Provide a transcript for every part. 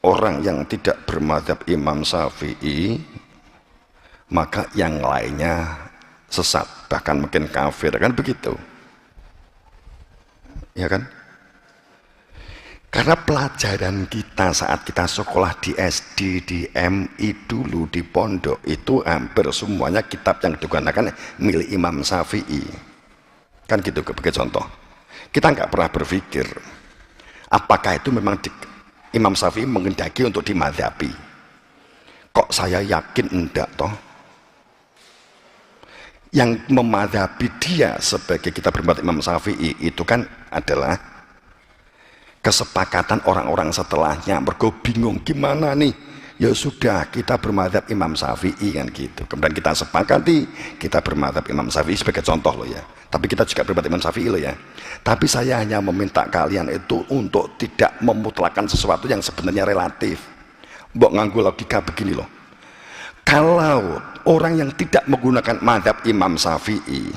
orang yang tidak bermadzhab Imam Syafi'i, maka yang lainnya sesat, bahkan mungkin kafir, kan begitu ya kan? Karena pelajaran kita saat kita sekolah di SD, di MI dulu, di pondok, itu hampir semuanya kitab yang digunakan milik Imam Syafi'i, kan gitu. Sebagai contoh, kita nggak pernah berpikir apakah itu memang Imam Syafi'i mengendaki untuk dimadzhabi. Kok saya yakin enggak toh? Yang memadzhabi dia sebagai kita bermadzhab Imam Syafi'i itu kan adalah kesepakatan orang-orang setelahnya. Mergo bingung gimana nih, ya sudah kita bermadzhab Imam Syafi'i kan gitu. Kemudian kita sepakati kita bermadzhab Imam Syafi'i sebagai contoh loh ya. Tapi kita juga bermadzhab Imam Syafi'i loh ya. Tapi saya hanya meminta kalian itu untuk tidak memutlakan sesuatu yang sebenarnya relatif. Mbok nganggo logika begini loh. Kalau orang yang tidak menggunakan mazhab Imam Syafi'i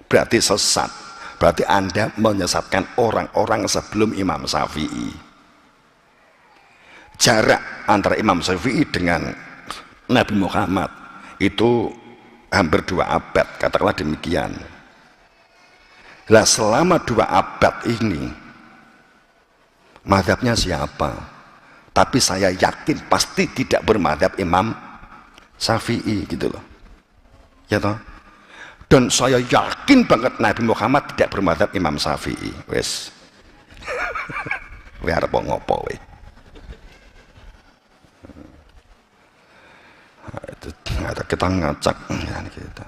berarti sesat, berarti Anda menyesatkan orang-orang sebelum Imam Syafi'i. Jarak antara Imam Syafi'i dengan Nabi Muhammad itu hampir 2 abad, katakanlah demikian. Lah selama 2 abad ini mazhabnya siapa? Tapi saya yakin pasti tidak bermadzhab Imam Syafi'i gitu loh ya toh. Dan saya yakin banget Nabi Muhammad tidak bermadzhab Imam Syafi'i. Wes we arep ngopo we. Kita ngacak ya kita.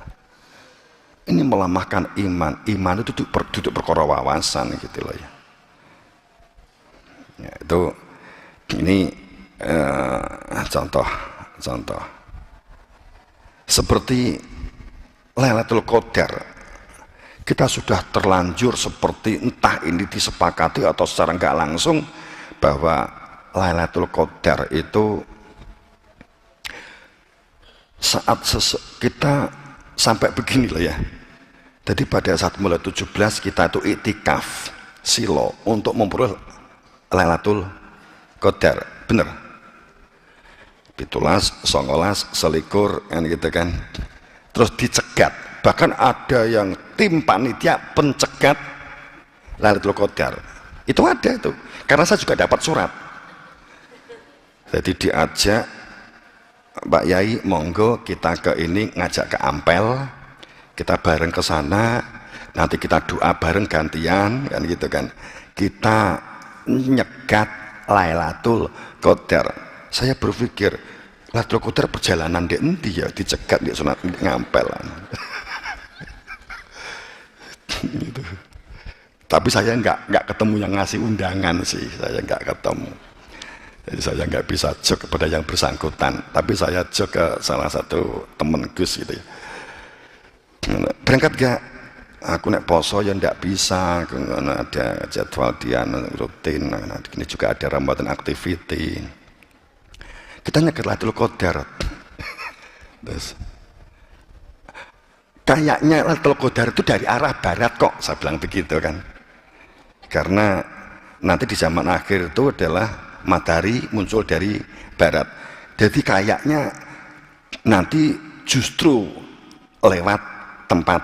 Ini melemahkan iman. Iman itu duduk perkara wawasan gitu loh ya. Ya itu ini contoh seperti Lailatul Qadar. Kita sudah terlanjur seperti entah ini disepakati atau secara nggak langsung bahwa Lailatul Qadar itu saat kita sampai begini loh ya. Jadi pada saat mulai 17 kita itu iktikaf silo untuk memperoleh Lailatul Qadar, bener 17, 19, 21 kan gitu kan. Terus dicegat, bahkan ada yang tim panitia pencegat Lailatul Qadar itu ada itu, karena saya juga dapat surat. Jadi diajak Pak Yai, monggo kita ke ini, ngajak ke Ampel, kita bareng ke sana, nanti kita doa bareng gantian kan gitu kan. Kita nyegat Lailatul Qadar. Saya berpikir Lailatul Qadar perjalanan di endi ya, dicegat di sunat Ngampel. Gitu. Tapi saya nggak ketemu yang ngasih undangan sih, saya nggak ketemu. Jadi saya nggak bisa jok kepada yang bersangkutan, tapi saya jok ke salah satu temen Gus gitu ya. Berangkat gak? Aku nek poso ya ndak bisa, karena ada jadwal dia rutin. Ini juga ada Ramadan activity. Kita nyegat Lailatul Qadar. Terus kayaknya Lailatul Qadar itu dari arah barat kok, saya bilang begitu kan. Karena nanti di zaman akhir itu adalah matahari muncul dari barat. Jadi kayaknya nanti justru lewat tempat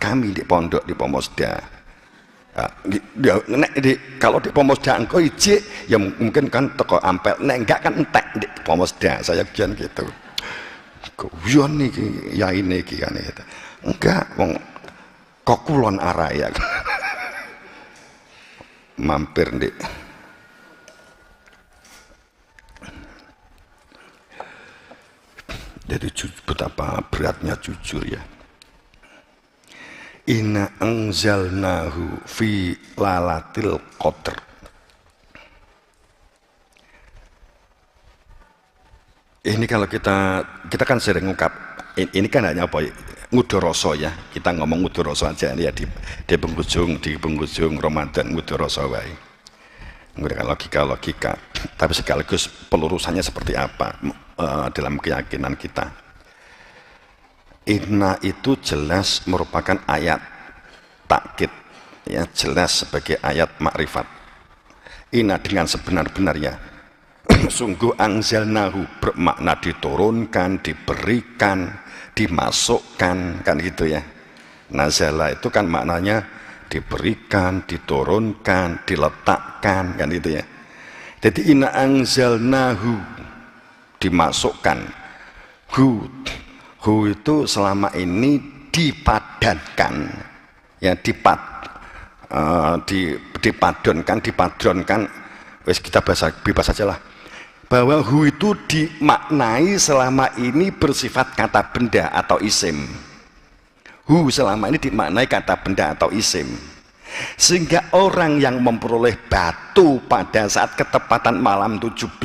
kami di pondok di Pomosda. Kalau di Pomosda engkau ijik ya mungkin kan toko Ampel, nek enggak kan entek di Pomosda. Saya kian gitu. Guyon nih ya ini kan gitu. Enggak, wong kok kulon araya. Mampir di jadi betapa beratnya jujur ya. Inna anzalnahu fi lailatul qadar. Ini kalau kita kan sering ngungkap, ini kan hanya apa, ngudoroso ya, kita ngomong ngudoroso aja ya di penghujung Ramadan, ngudoroso wae, menggunakan logika, tapi sekaligus pelurusannya seperti apa dalam keyakinan kita. Inna itu jelas merupakan ayat takkid ya, jelas sebagai ayat makrifat. Inna dengan sebenar-benarnya, sungguh anzalnahu bermakna diturunkan, diberikan, dimasukkan, kan gitu ya. Nazala itu kan maknanya diberikan, diturunkan, diletakkan, kan gitu ya. Jadi inna anzalnahu dimasukkan. Hu itu selama ini dipadankan, ya dipadronkan, wes kita bebas aja lah. Bahwa hu itu dimaknai selama ini bersifat kata benda atau isim. Hu selama ini dimaknai kata benda atau isim. Sehingga orang yang memperoleh batu pada saat ketepatan malam 17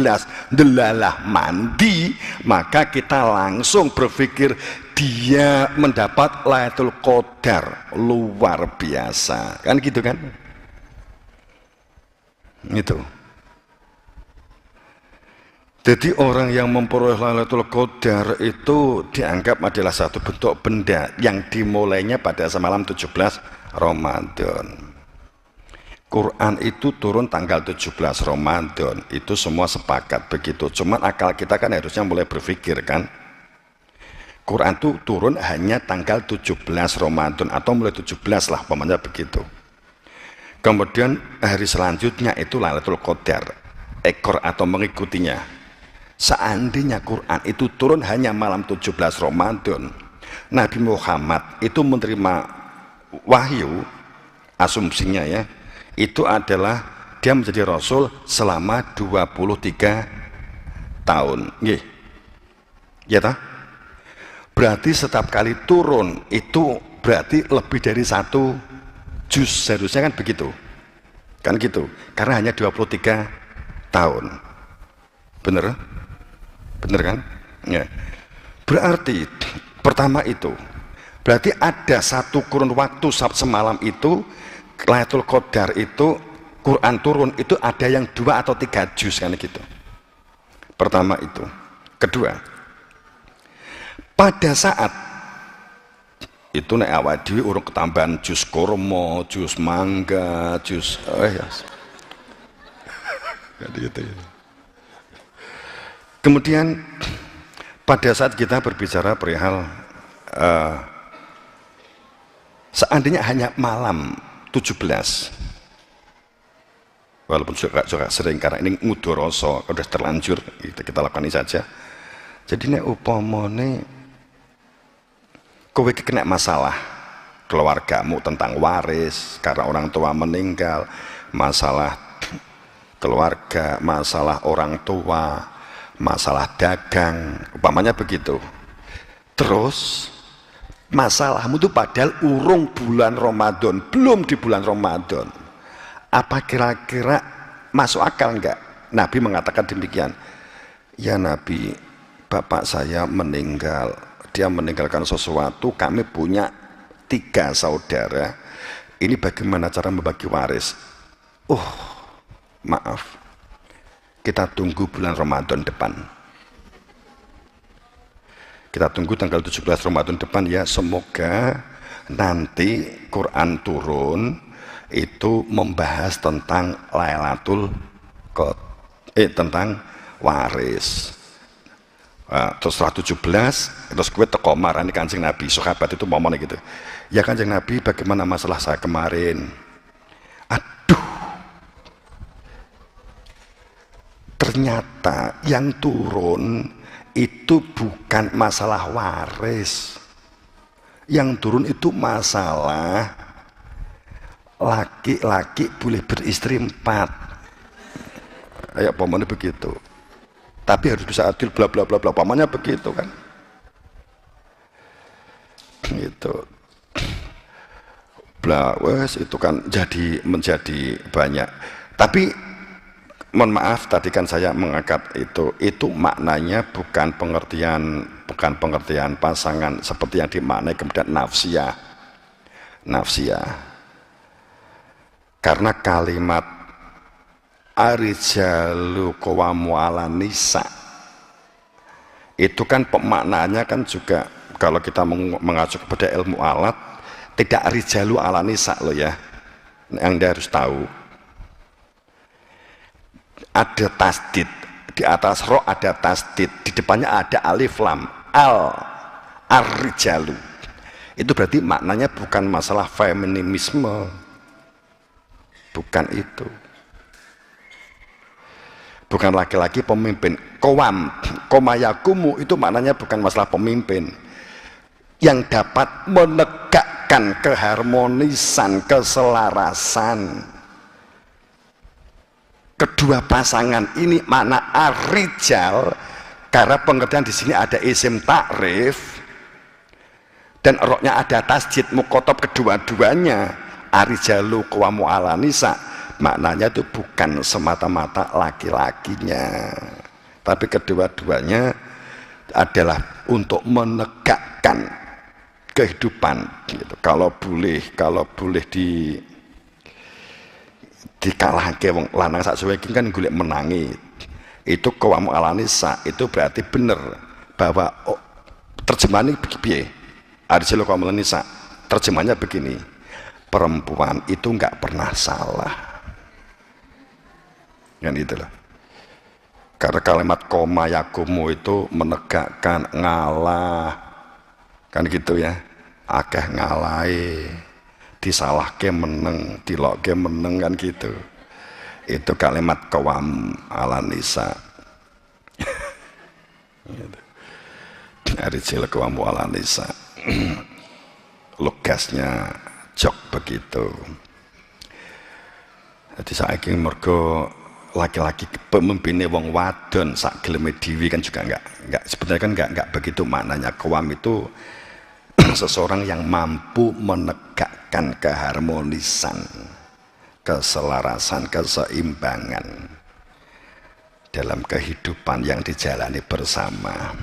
delalah mandi, maka kita langsung berpikir dia mendapat Lailatul Qadar luar biasa, kan gitu kan? Itu. Jadi orang yang memperoleh Lailatul Qadar itu dianggap adalah satu bentuk benda yang dimulainya pada semalam 17 Ramadan. Quran itu turun tanggal 17 Ramadan, itu semua sepakat begitu. Cuman akal kita kan harusnya mulai berpikir kan, Quran itu turun hanya tanggal 17 Ramadan atau mulai 17 lah, pokoknya begitu. Kemudian hari selanjutnya itu Lailatul Qadar, ekor atau mengikutinya. Seandainya Quran itu turun hanya malam 17 Ramadan, Nabi Muhammad itu menerima wahyu, asumsinya ya, itu adalah dia menjadi Rasul selama 23 tahun. Ya toh? Berarti setiap kali turun itu berarti lebih dari 1 juz, seharusnya kan begitu. Kan gitu. Karena hanya 23 tahun. Bener? Bener kan? Ya. Berarti pertama itu berarti ada satu kurun waktu semalam itu Lailatul Qadar itu Quran turun itu ada yang 2 atau 3 juz kan gitu. Pertama itu. Kedua, pada saat itu nek awak dhewe urung ketambahan juz kurma, juz mangga, juz ya. Gitu ya. Kemudian pada saat kita berbicara perihal seandainya hanya malam 17, walaupun juga sering karena ini ngudoroso, udah terlanjur kita lakukan ini saja. Jadi nek upamane kowe kena masalah keluargamu tentang waris karena orang tua meninggal, masalah keluarga, masalah orang tua, masalah dagang, umpamanya begitu. Terus masalahmu itu padahal urung bulan Ramadan, belum di bulan Ramadan. Apa kira-kira masuk akal enggak? Nabi mengatakan demikian. Ya Nabi, bapak saya meninggal, dia meninggalkan sesuatu, kami punya 3 saudara. Ini bagaimana cara membagi waris? Maaf, kita tunggu bulan Ramadan depan. Kita tunggu tanggal 17 Ramadan depan ya, semoga nanti Quran turun itu membahas tentang Lailatul Qadar, tentang waris. Terus 17, terus gue teko marani Kanjeng Nabi, sahabat itu ngomong gitu. Ya Kanjeng Nabi, bagaimana masalah saya kemarin? Aduh. Ternyata yang turun itu bukan masalah waris. Yang turun itu masalah laki-laki boleh beristri 4. Kayak pamannya begitu. Tapi harus bisa adil bla bla bla bla, pamannya begitu kan. Gitu. Bla wes itu kan menjadi banyak. Tapi mohon maaf, tadi kan saya mengangkat itu maknanya bukan pengertian pasangan seperti yang dimaknai kemudian nafsiyah. Karena kalimat arijalu qawamu 'alan nisa itu kan pemaknaannya kan juga kalau kita mengacu kepada ilmu alat tidak rijalu 'alan nisa loh ya. Yang Anda harus tahu. Ada tasdid, di atas ro ada tasdid, di depannya ada alif lam, ar-rijalu. Itu berarti maknanya bukan masalah feminisme, bukan itu, bukan laki-laki pemimpin. Komayakumu itu maknanya bukan masalah pemimpin yang dapat menegakkan keharmonisan, keselarasan kedua pasangan ini. Makna ar-rijal, karena pengertian di sini ada isim takrif dan roknya ada tasjid mukotob kedua-duanya, ar-rijalu qawamu 'alan nisa, maknanya itu bukan semata-mata laki-lakinya, tapi kedua-duanya adalah untuk menegakkan kehidupan gitu. Kalau boleh dikalahke wong lanang sak suwe kan golek menangi, itu qawamu 'alan nisa, itu berarti bener bahwa terjemahan ini piye? Ar-rijalu qawamu 'alan nisa terjemahnya begini, perempuan itu nggak pernah salah kan itu loh. Karena kalimat koma yakumu itu menegakkan, ngalah kan gitu ya, akeh ngalai, disalahke meneng, dilokke meneng kan gitu. Itu kalimat qawam 'alan nisa. Ar-rijal qawamu 'alan nisa. Lugasnya jok begitu. Jadi saiki mergo laki-laki pemimpinnya wong wadon sak geleme dhewe kan juga enggak sebenarnya kan enggak begitu maknanya. Qawam itu seseorang yang mampu menegakkan keharmonisan, keselarasan, keseimbangan dalam kehidupan yang dijalani bersama.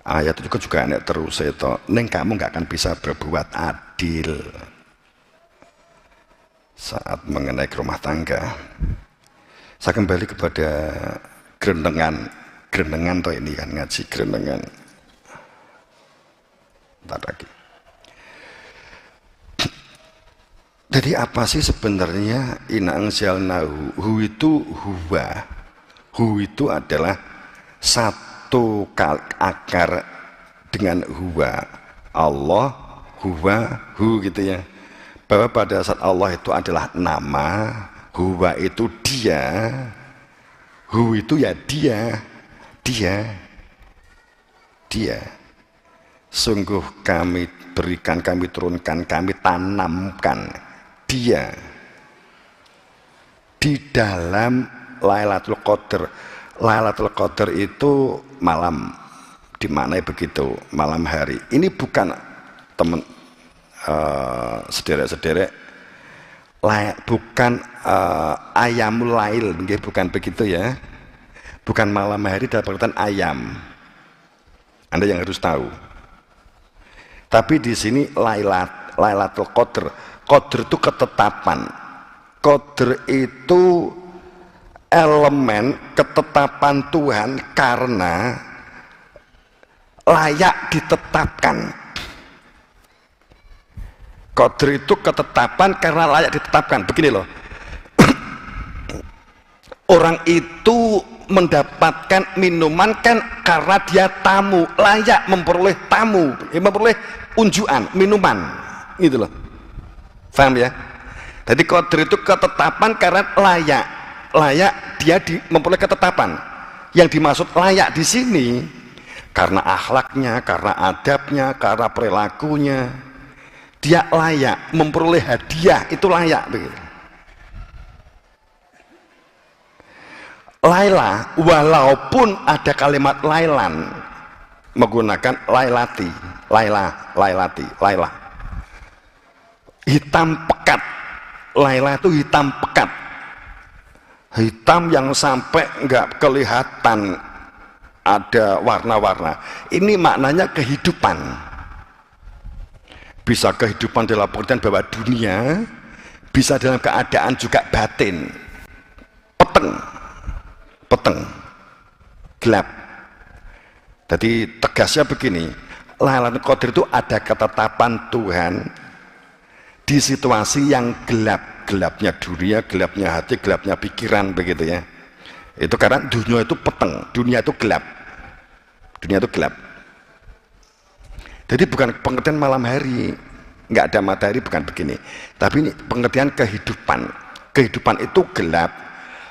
Ayat itu juga enak terus itu, neng kamu nggak akan bisa berbuat adil saat mengenai rumah tangga. Saya kembali kepada gerendengan toh ini kan, ngaji gerendengan. Bentar lagi. Jadi apa sih sebenarnya inang jalnahu? Hu itu huwa. Hu itu adalah satu akar dengan huwa. Allah, huwa, hu gitu ya. Bahwa pada saat Allah itu adalah nama, huwa itu dia, hu itu ya dia. Sungguh kami berikan, kami turunkan, kami tanamkan dia di dalam Lailatul Qadar. Lailatul Qadar itu malam, dimaknai begitu, malam hari. Ini bukan teman sederek-sederek, bukan ayamul lail, bukan begitu ya. Bukan malam hari dalam pengertian ayam. Anda yang harus tahu. Tapi di sini Lailatul Qadar. Qadar itu ketetapan. Qadar itu elemen ketetapan Tuhan karena layak ditetapkan. Qadar itu ketetapan karena layak ditetapkan. Begini loh. Orang itu mendapatkan minuman kan karena dia tamu, layak memperoleh tamu, memperoleh unjukan minuman, gitu loh. Paham ya? Jadi qadar itu ketetapan karena layak dia memperoleh ketetapan. Yang dimaksud layak di sini karena akhlaknya, karena adabnya, karena perilakunya, dia layak memperoleh hadiah, itu layak begitu. Laila, walaupun ada kalimat lailan menggunakan lailati, lailati, laila, hitam pekat. Laila itu hitam pekat, hitam yang sampai nggak kelihatan ada warna-warna. Ini maknanya kehidupan. Bisa kehidupan dalam pengertian bahwa dunia, bisa dalam keadaan juga batin, peteng, gelap. Jadi tegasnya begini, Lailatul Qadar itu ada ketetapan Tuhan di situasi yang gelap, gelapnya dunia, gelapnya hati, gelapnya pikiran, begitu ya. Itu karena dunia itu peteng, dunia itu gelap, dunia itu gelap. Jadi bukan pengertian malam hari, nggak ada matahari, bukan begini, tapi ini pengertian kehidupan. Kehidupan itu gelap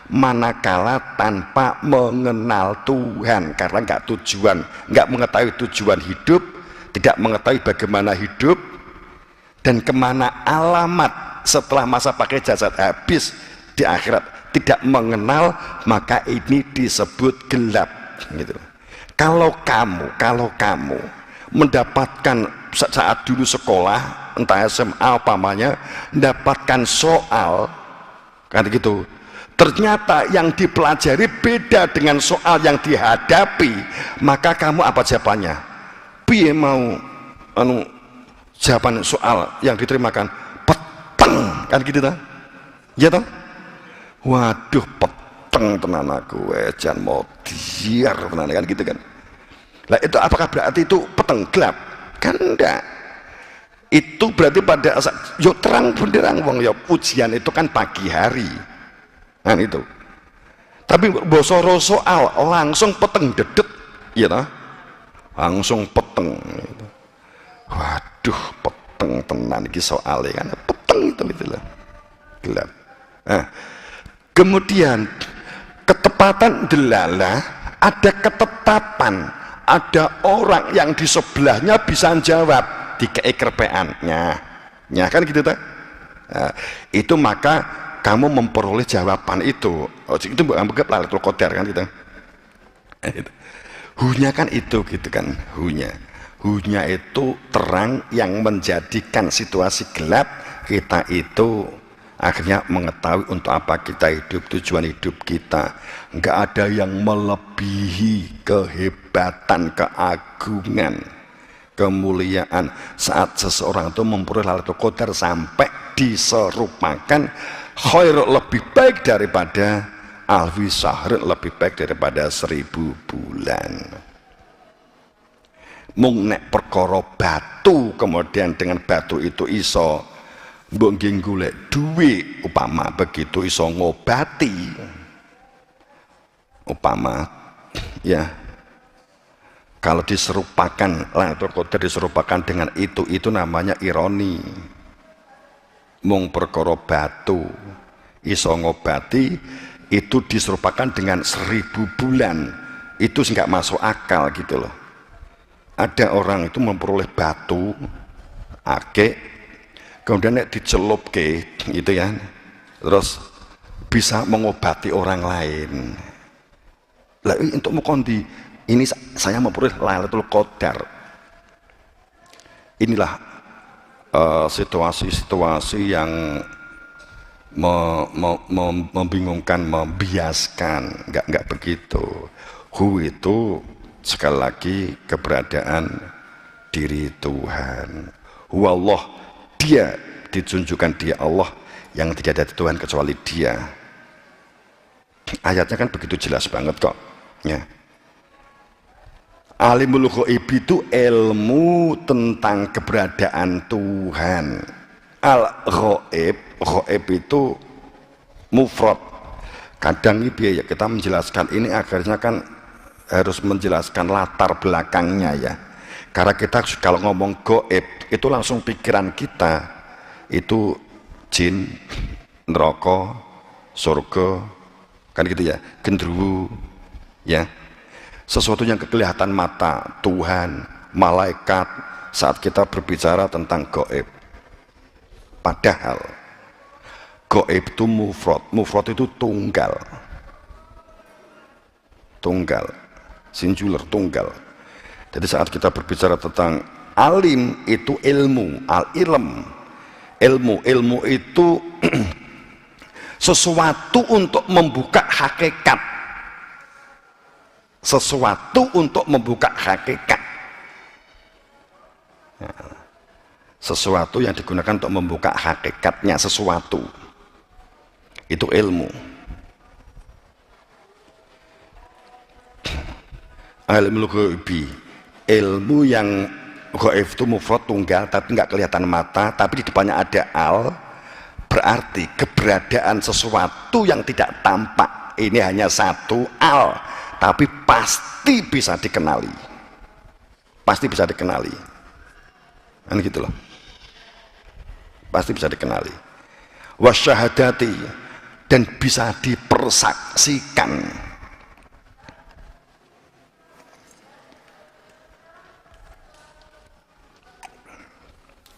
manakala tanpa mengenal Tuhan, karena nggak tujuan, nggak mengetahui tujuan hidup, tidak mengetahui bagaimana hidup dan kemana alamat setelah masa pakai jasad habis di akhirat, tidak mengenal, maka ini disebut gelap gitu. Kalau kamu mendapatkan saat dulu sekolah entah SMA umpamanya, mendapatkan soal kan gitu, ternyata yang dipelajari beda dengan soal yang dihadapi, maka kamu apa jawabannya? Piye mau jawaban soal yang diterimakan? Peteng kan gitu ta? Ya toh? Waduh, peteng tenan aku, jan mau diar tenan kan gitu kan. Lah itu apakah berarti itu peteng gelap? Kan enggak. Itu berarti pada yo terang benderang wong, ya ujian itu kan pagi hari. Kan itu. Tapi bosoro soal langsung peteng dedet, ya toh? Langsung peteng gitu. Waduh, peteng tenan iki soalnya kan. Peteng itu lah. Gelap. Nah, kemudian ketepatan delalah, ada ketetapan, ada orang yang di sebelahnya bisa jawab di kekerpeannya, ya kan gitu tak? Nah, itu maka kamu memperoleh jawaban itu. Oh, itu bukan begitu Lailatul Qadar kan gitu. Hunya kan itu gitu kan, hunya itu terang yang menjadikan situasi gelap, kita itu akhirnya mengetahui untuk apa kita hidup, tujuan hidup kita. Enggak ada yang melebihi kehebatan, keagungan, kemuliaan saat seseorang itu memperoleh Lailatul Qadar sampai diserupakan khair, lebih baik daripada alfi syahr, lebih baik daripada 1000 bulan. Mung nek perkara batu, kemudian dengan batu itu iso mbok nggih golek duit, upama begitu iso ngobati, upama ya, kalau diserupakan Lailatul Qadar diserupakan dengan itu namanya ironi. Mung perkara batu iso ngobati, itu diserupakan dengan 1000 bulan, itu nggak masuk akal gitu loh. Ada orang itu memperoleh batu akeh, kemudian dicelup ke gitu ya, terus bisa mengobati orang lain. Lah untuk mukondi ini saya memperoleh Lailatul Qadar. Inilah situasi-situasi yang membingungkan, membiaskan. Enggak begitu. Hu itu sekali lagi keberadaan diri Tuhan. Hu Allah, dia ditunjukkan dia Allah yang tidak ada Tuhan kecuali dia. Ayatnya kan begitu jelas banget kok ya. Alimul ghaib itu ilmu tentang keberadaan Tuhan. Al ghaib itu mufrad. Kadang ini ya kita menjelaskan ini akhirnya kan harus menjelaskan latar belakangnya ya. Karena kita kalau ngomong ghaib itu langsung pikiran kita itu jin, neraka, surga, kan gitu ya, gendruwo ya. Sesuatu yang kelihatan mata, Tuhan, malaikat, saat kita berbicara tentang gaib. Padahal gaib itu mufrad itu tunggal, singular, tunggal. Jadi saat kita berbicara tentang alim itu ilmu, ilmu itu sesuatu untuk membuka hakikat, sesuatu untuk membuka hakikat, sesuatu yang digunakan untuk membuka hakikatnya sesuatu, itu ilmu. Ilmu ghaibi, ilmu yang ghaib itu mufrad tunggal tapi nggak kelihatan mata, tapi di depannya ada al, berarti keberadaan sesuatu yang tidak tampak ini hanya satu al, tapi pasti bisa dikenali, pasti bisa dikenali, kan gitu loh, pasti bisa dikenali. Wasyahadati, dan bisa dipersaksikan.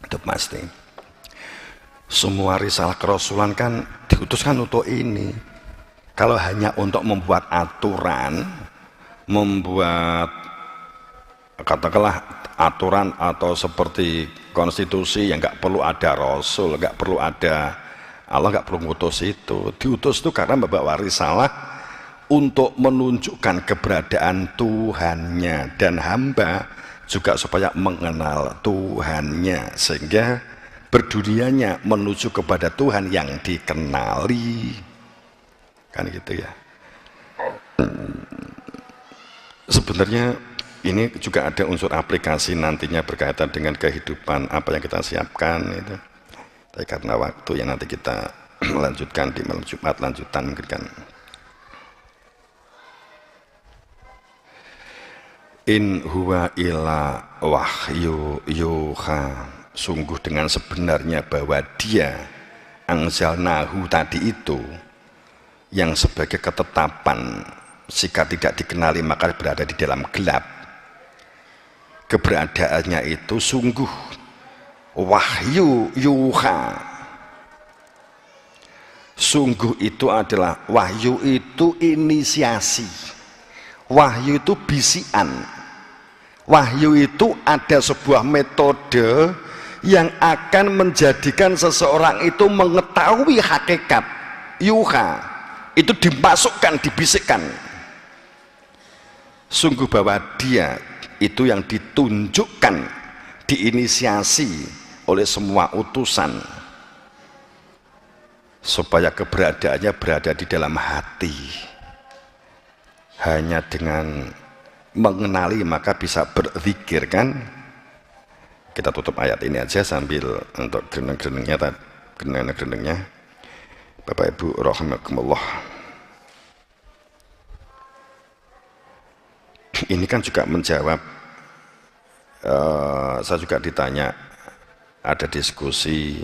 Itu pasti. Semua risalah kerasulan kan diutuskan untuk ini. Kalau hanya untuk membuat aturan, membuat katakanlah aturan atau seperti konstitusi yang nggak perlu ada rasul, nggak perlu ada Allah, nggak perlu ngutus itu. Diutus itu karena membawa risalah untuk menunjukkan keberadaan Tuhannya, dan hamba juga supaya mengenal Tuhannya, sehingga berdunianya menuju kepada Tuhan yang dikenali, kan gitu ya. Sebenarnya ini juga ada unsur aplikasi nantinya berkaitan dengan kehidupan apa yang kita siapkan itu. Tapi karena waktu yang nanti kita melanjutkan di malam Jumat lanjutan mungkin kan. In huwa illa wahyu yuha, sungguh dengan sebenarnya bahwa dia anzalnahu tadi itu yang sebagai ketetapan, jika tidak dikenali maka berada di dalam gelap, keberadaannya itu sungguh wahyu yuha, sungguh itu adalah wahyu, itu inisiasi, wahyu itu bisian, wahyu itu ada sebuah metode yang akan menjadikan seseorang itu mengetahui hakikat. Yuha itu dimasukkan, dibisikkan, sungguh bahwa dia itu yang ditunjukkan, diinisiasi oleh semua utusan supaya keberadaannya berada di dalam hati. Hanya dengan mengenali maka bisa berzikir, kan. Kita tutup ayat ini aja sambil untuk geneng-genengnya Bapak Ibu rahimakumullah. Ini kan juga menjawab, saya juga ditanya, ada diskusi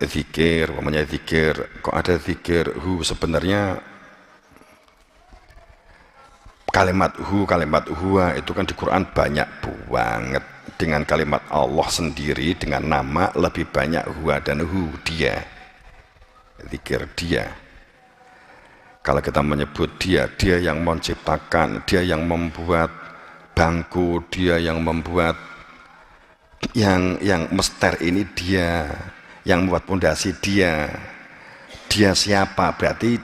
zikir, namanya zikir, kok ada zikir sebenarnya kalimat kalimat huwa itu kan di Quran banyak banget, dengan kalimat Allah sendiri dengan nama lebih banyak huwa dan dia, zikir dia. Kalau kita menyebut dia yang menciptakan, dia yang membuat bangku, dia yang membuat yang mester ini, dia yang membuat pondasi, dia siapa? Berarti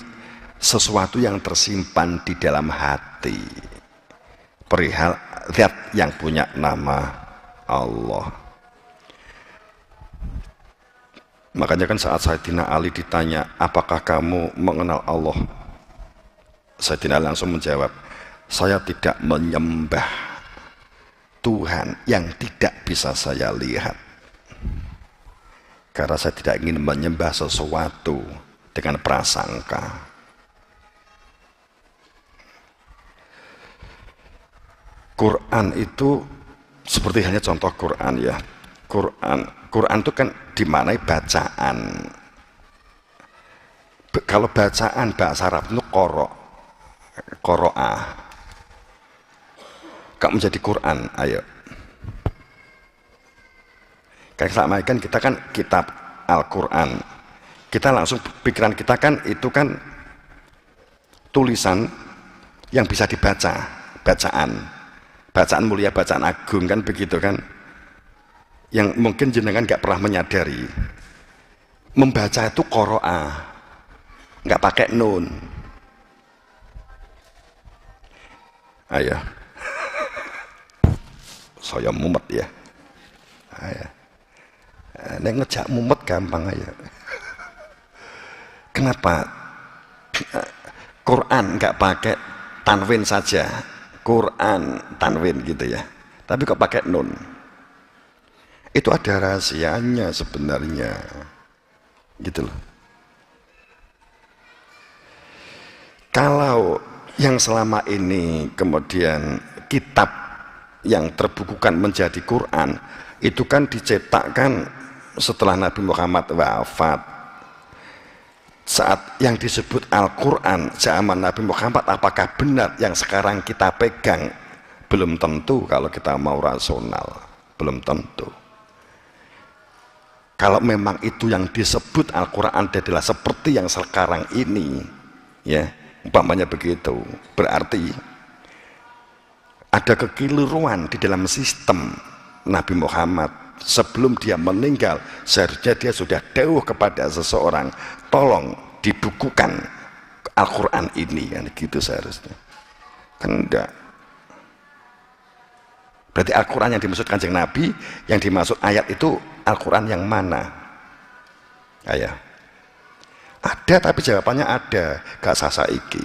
sesuatu yang tersimpan di dalam hati perihal zat yang punya nama Allah. Makanya kan saat Sayyidina Ali ditanya, apakah kamu mengenal Allah? Sayyidina Ali langsung menjawab, saya tidak menyembah Tuhan yang tidak bisa saya lihat, karena saya tidak ingin menyembah sesuatu dengan prasangka. Quran itu seperti hanya contoh Quran ya. Quran itu kan dimaknai bacaan. Kalau bacaan bahasa Arab itu qoro'ah. Kak menjadi Quran, ayo. Kayak sama kan kita kan kitab Al-Quran, kita langsung pikiran kita kan itu kan tulisan yang bisa dibaca, bacaan mulia, bacaan agung, kan begitu kan, yang mungkin jenengan nggak pernah menyadari membaca itu qoro'ah, nggak pakai nun. Ayo, saya mumet ya. Ayo. Nek ngejak mumet gampang aja. Kenapa Quran nggak pakai tanwin saja, Quran tanwin gitu ya, tapi kok pakai nun? Itu ada rahasianya sebenarnya. gitu loh. Kalau yang selama ini kemudian kitab yang terbukukan menjadi Quran itu kan dicetakkan setelah Nabi Muhammad wafat. Saat yang disebut Al-Quran zaman Nabi Muhammad, apakah benar yang sekarang kita pegang? Belum tentu kalau kita mau rasional, belum tentu. Kalau memang itu yang disebut Al-Quran adalah seperti yang sekarang ini, ya umpamanya begitu, berarti ada kekeliruan di dalam sistem Nabi Muhammad. Sebelum dia meninggal, seharusnya dia sudah dawuh kepada seseorang, tolong dibukukan Al-Quran ini, kan gitu seharusnya. Kan enggak. Berarti Al-Quran yang dimaksud Kanjeng Nabi, yang dimaksud ayat itu Al-Quran yang mana? Ayah. Ada, tapi jawabannya ada, gak sasa iki.